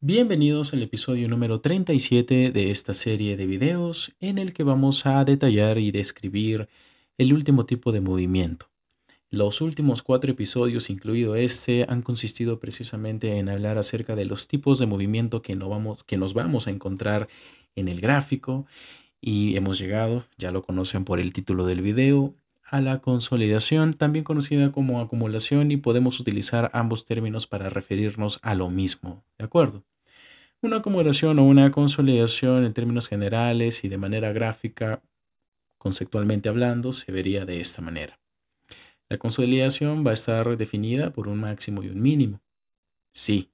Bienvenidos al episodio número 37 de esta serie de videos en el que vamos a detallar y describir el último tipo de movimiento. Los últimos 4 episodios, incluido este, han consistido precisamente en hablar acerca de los tipos de movimiento que nos vamos a encontrar en el gráfico y hemos llegado, ya lo conocen por el título del video, a la consolidación, también conocida como acumulación, y podemos utilizar ambos términos para referirnos a lo mismo, ¿de acuerdo? Una acumulación o una consolidación en términos generales y de manera gráfica, conceptualmente hablando, se vería de esta manera. La consolidación va a estar definida por un máximo y un mínimo. Sí,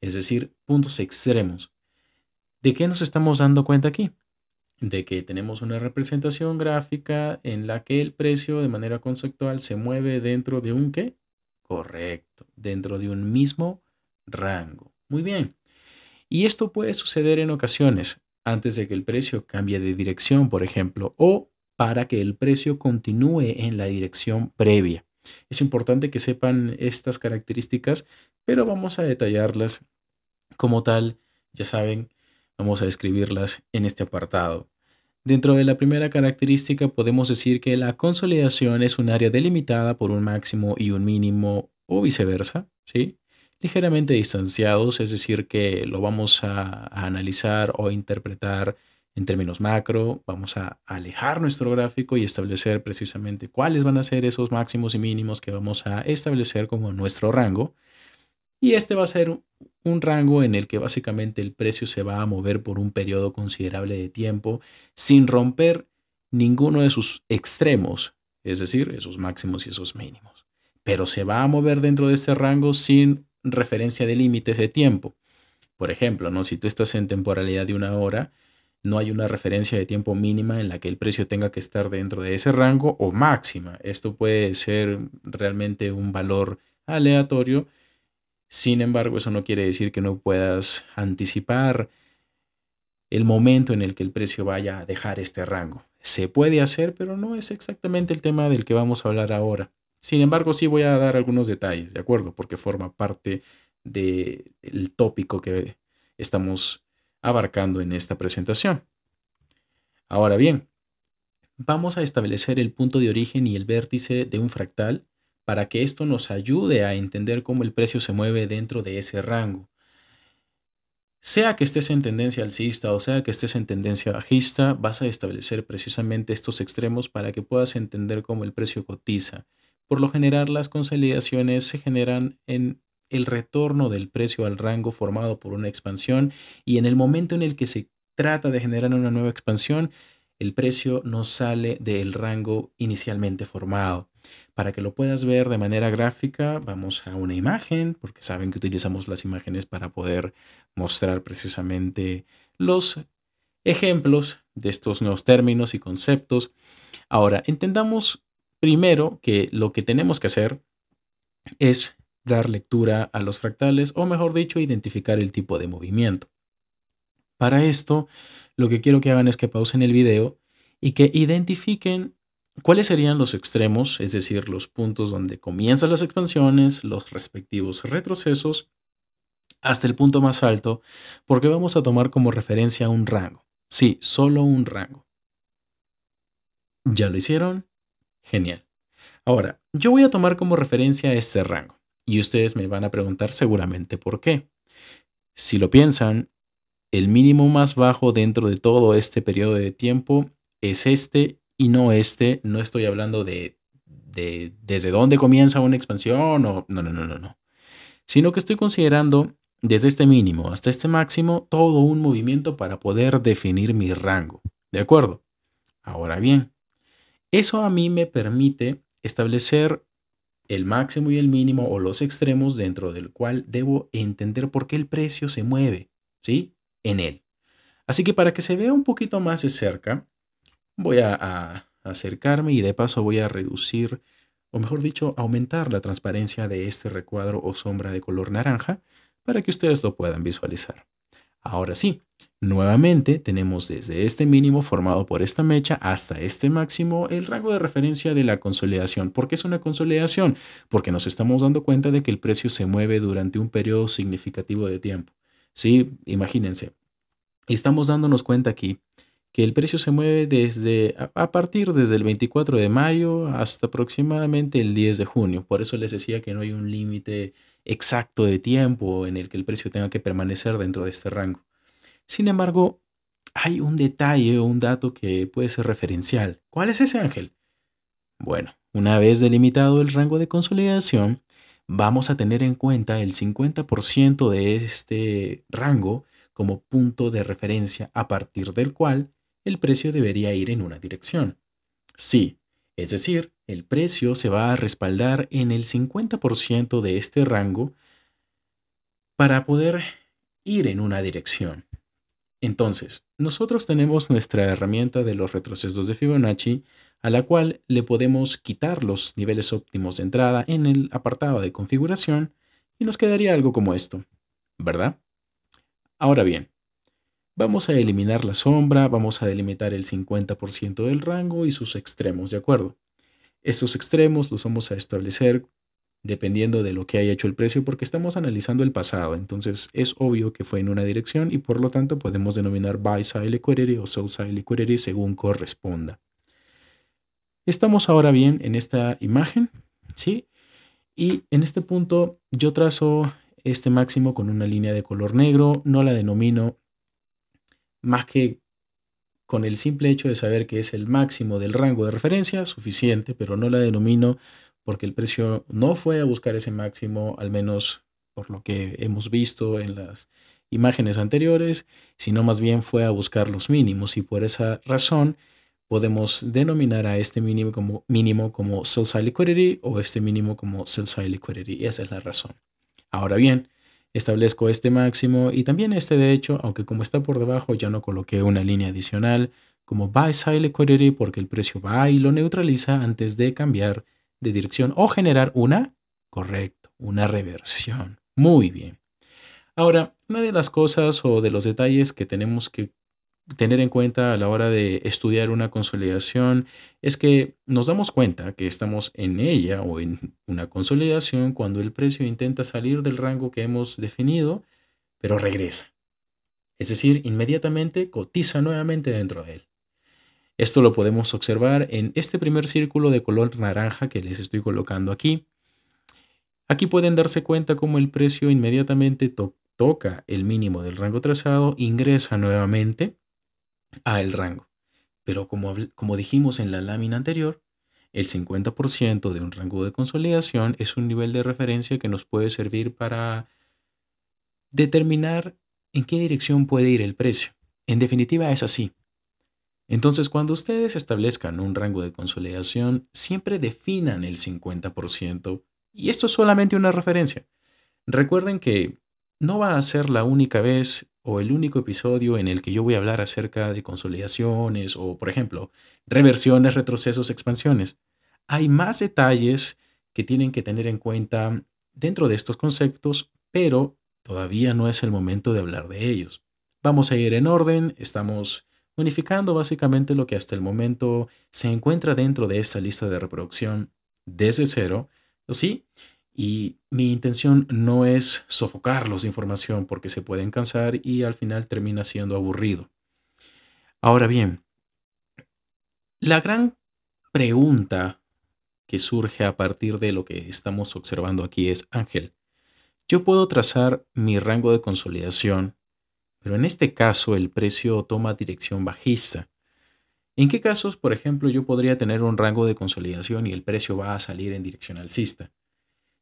es decir, puntos extremos. ¿De qué nos estamos dando cuenta aquí? De que tenemos una representación gráfica en la que el precio de manera conceptual se mueve dentro de un ¿qué? Correcto, dentro de un mismo rango. Muy bien. Y esto puede suceder en ocasiones, antes de que el precio cambie de dirección, por ejemplo, o para que el precio continúe en la dirección previa. Es importante que sepan estas características, pero vamos a detallarlas como tal. Ya saben, vamos a describirlas en este apartado. Dentro de la primera característica podemos decir que la consolidación es un área delimitada por un máximo y un mínimo o viceversa, ¿sí? Ligeramente distanciados, es decir, que lo vamos a analizar o interpretar en términos macro. Vamos a alejar nuestro gráfico y establecer precisamente cuáles van a ser esos máximos y mínimos que vamos a establecer como nuestro rango. Y este va a ser un rango en el que básicamente el precio se va a mover por un periodo considerable de tiempo sin romper ninguno de sus extremos, es decir, esos máximos y esos mínimos. Pero se va a mover dentro de este rango sin referencia de límites de tiempo. Por ejemplo, ¿no? Si tú estás en temporalidad de 1 hora, no hay una referencia de tiempo mínima en la que el precio tenga que estar dentro de ese rango o máxima. Esto puede ser realmente un valor aleatorio. Sin embargo, eso no quiere decir que no puedas anticipar el momento en el que el precio vaya a dejar este rango. Se puede hacer, pero no es exactamente el tema del que vamos a hablar ahora. Sin embargo, sí voy a dar algunos detalles, ¿de acuerdo? Porque forma parte del tópico que estamos abarcando en esta presentación. Ahora bien, vamos a establecer el punto de origen y el vértice de un fractal para que esto nos ayude a entender cómo el precio se mueve dentro de ese rango. Sea que estés en tendencia alcista o sea que estés en tendencia bajista, vas a establecer precisamente estos extremos para que puedas entender cómo el precio cotiza. Por lo general, las consolidaciones se generan en el retorno del precio al rango formado por una expansión, y en el momento en el que se trata de generar una nueva expansión, el precio no sale del rango inicialmente formado. Para que lo puedas ver de manera gráfica, vamos a una imagen, porque saben que utilizamos las imágenes para poder mostrar precisamente los ejemplos de estos nuevos términos y conceptos. Ahora, entendamos primero que lo que tenemos que hacer es dar lectura a los fractales, o mejor dicho, identificar el tipo de movimiento. Para esto, lo que quiero que hagan es que pausen el video y que identifiquen cuáles serían los extremos, es decir, los puntos donde comienzan las expansiones, los respectivos retrocesos, hasta el punto más alto, porque vamos a tomar como referencia un rango. Sí, solo un rango. ¿Ya lo hicieron? Genial. Ahora, yo voy a tomar como referencia este rango, y ustedes me van a preguntar seguramente por qué. Si lo piensan, el mínimo más bajo dentro de todo este periodo de tiempo es este y no este. No estoy hablando de desde dónde comienza una expansión o no. Sino que estoy considerando desde este mínimo hasta este máximo todo un movimiento para poder definir mi rango. ¿De acuerdo? Ahora bien, eso a mí me permite establecer el máximo y el mínimo o los extremos dentro del cual debo entender por qué el precio se mueve, ¿sí? En él. Así que para que se vea un poquito más de cerca, voy a acercarme y de paso voy a reducir, o mejor dicho, aumentar la transparencia de este recuadro o sombra de color naranja para que ustedes lo puedan visualizar. Ahora sí, nuevamente tenemos desde este mínimo formado por esta mecha hasta este máximo el rango de referencia de la consolidación. ¿Por qué es una consolidación? Porque nos estamos dando cuenta de que el precio se mueve durante un periodo significativo de tiempo. Sí, imagínense. Estamos dándonos cuenta aquí que el precio se mueve a partir desde el 24 de mayo hasta aproximadamente el 10 de junio. Por eso les decía que no hay un límite exacto de tiempo en el que el precio tenga que permanecer dentro de este rango. Sin embargo, hay un detalle o un dato que puede ser referencial. ¿Cuál es ese, Ángel? Bueno, una vez delimitado el rango de consolidación, vamos a tener en cuenta el 50% de este rango como punto de referencia a partir del cual el precio debería ir en una dirección. Sí, es decir, el precio se va a respaldar en el 50% de este rango para poder ir en una dirección. Entonces, nosotros tenemos nuestra herramienta de los retrocesos de Fibonacci, a la cual le podemos quitar los niveles óptimos de entrada en el apartado de configuración y nos quedaría algo como esto, ¿verdad? Ahora bien, vamos a eliminar la sombra, vamos a delimitar el 50% del rango y sus extremos, ¿de acuerdo? Estos extremos los vamos a establecer dependiendo de lo que haya hecho el precio, porque estamos analizando el pasado. Entonces es obvio que fue en una dirección y por lo tanto podemos denominar buy side liquidity o sell side liquidity según corresponda. Estamos ahora bien en esta imagen, ¿sí? Y en este punto yo trazo este máximo con una línea de color negro, no la denomino más que con el simple hecho de saber que es el máximo del rango de referencia, suficiente, pero no la denomino porque el precio no fue a buscar ese máximo, al menos por lo que hemos visto en las imágenes anteriores, sino más bien fue a buscar los mínimos y por esa razón podemos denominar a este mínimo como sell side liquidity o este mínimo como sell side liquidity. Y esa es la razón. Ahora bien, establezco este máximo y también este de hecho, aunque como está por debajo ya no coloqué una línea adicional como buy side liquidity porque el precio va y lo neutraliza antes de cambiar de dirección o generar una reversión. Muy bien. Ahora, una de las cosas o de los detalles que tenemos que tener en cuenta a la hora de estudiar una consolidación es que nos damos cuenta que estamos en ella o en una consolidación cuando el precio intenta salir del rango que hemos definido, pero regresa. Es decir, inmediatamente cotiza nuevamente dentro de él. Esto lo podemos observar en este primer círculo de color naranja que les estoy colocando aquí. Aquí pueden darse cuenta cómo el precio inmediatamente toca el mínimo del rango trazado, ingresa nuevamente al rango. Pero como dijimos en la lámina anterior, el 50% de un rango de consolidación es un nivel de referencia que nos puede servir para determinar en qué dirección puede ir el precio. En definitiva es así. Entonces, cuando ustedes establezcan un rango de consolidación, siempre definan el 50% y esto es solamente una referencia. Recuerden que no va a ser la única vez o el único episodio en el que yo voy a hablar acerca de consolidaciones o, por ejemplo, reversiones, retrocesos, expansiones. Hay más detalles que tienen que tener en cuenta dentro de estos conceptos, pero todavía no es el momento de hablar de ellos. Vamos a ir en orden, estamos unificando básicamente lo que hasta el momento se encuentra dentro de esta lista de reproducción desde cero, ¿sí? Y mi intención no es sofocarlos de información porque se pueden cansar y al final termina siendo aburrido. Ahora bien, la gran pregunta que surge a partir de lo que estamos observando aquí es, Ángel, yo puedo trazar mi rango de consolidación, pero en este caso el precio toma dirección bajista. ¿En qué casos, por ejemplo, yo podría tener un rango de consolidación y el precio va a salir en dirección alcista?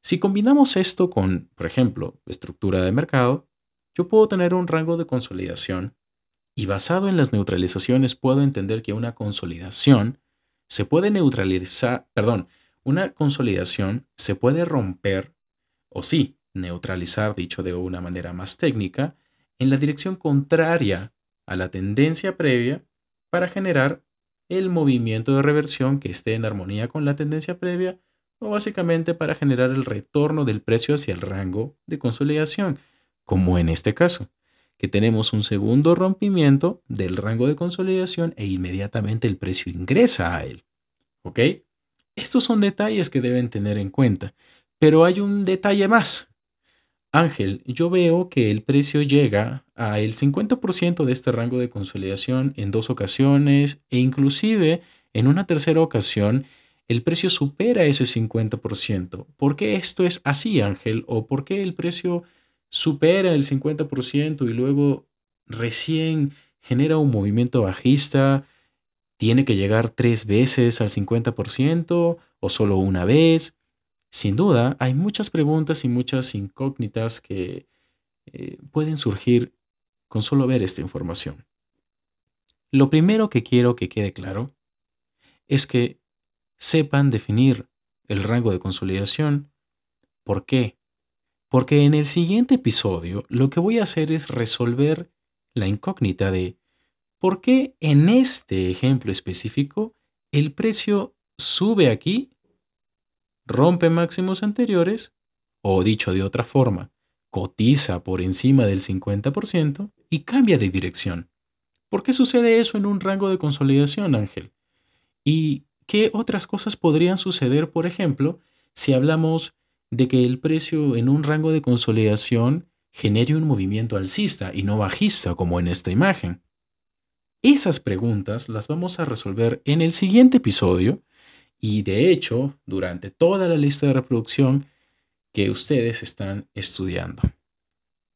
Si combinamos esto con, por ejemplo, estructura de mercado, yo puedo tener un rango de consolidación y basado en las neutralizaciones puedo entender que una consolidación se puede neutralizar, perdón, una consolidación se puede romper o sí, neutralizar, dicho de una manera más técnica, en la dirección contraria a la tendencia previa para generar el movimiento de reversión que esté en armonía con la tendencia previa o básicamente para generar el retorno del precio hacia el rango de consolidación, como en este caso, que tenemos un segundo rompimiento del rango de consolidación e inmediatamente el precio ingresa a él. ¿Ok? Estos son detalles que deben tener en cuenta, pero hay un detalle más. Ángel, yo veo que el precio llega a el 50% de este rango de consolidación en dos ocasiones e inclusive en una tercera ocasión el precio supera ese 50%. ¿Por qué esto es así, Ángel? ¿O por qué el precio supera el 50% y luego recién genera un movimiento bajista? ¿Tiene que llegar tres veces al 50% o solo una vez? Sin duda, hay muchas preguntas y muchas incógnitas que pueden surgir con solo ver esta información. Lo primero que quiero que quede claro es que sepan definir el rango de consolidación. ¿Por qué? Porque en el siguiente episodio lo que voy a hacer es resolver la incógnita de por qué en este ejemplo específico el precio sube aquí, rompe máximos anteriores, o dicho de otra forma, cotiza por encima del 50% y cambia de dirección. ¿Por qué sucede eso en un rango de consolidación, Ángel? ¿Y qué otras cosas podrían suceder, por ejemplo, si hablamos de que el precio en un rango de consolidación genere un movimiento alcista y no bajista como en esta imagen? Esas preguntas las vamos a resolver en el siguiente episodio y de hecho durante toda la lista de reproducción que ustedes están estudiando.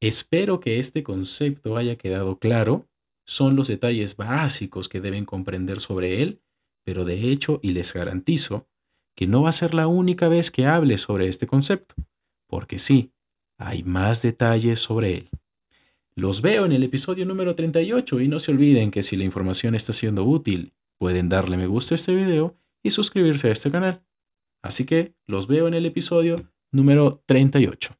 Espero que este concepto haya quedado claro. Son los detalles básicos que deben comprender sobre él, pero de hecho, y les garantizo, que no va a ser la única vez que hable sobre este concepto, porque sí, hay más detalles sobre él. Los veo en el episodio número 38 y no se olviden que si la información está siendo útil, pueden darle me gusta a este video y suscribirse a este canal. Así que los veo en el episodio número 38.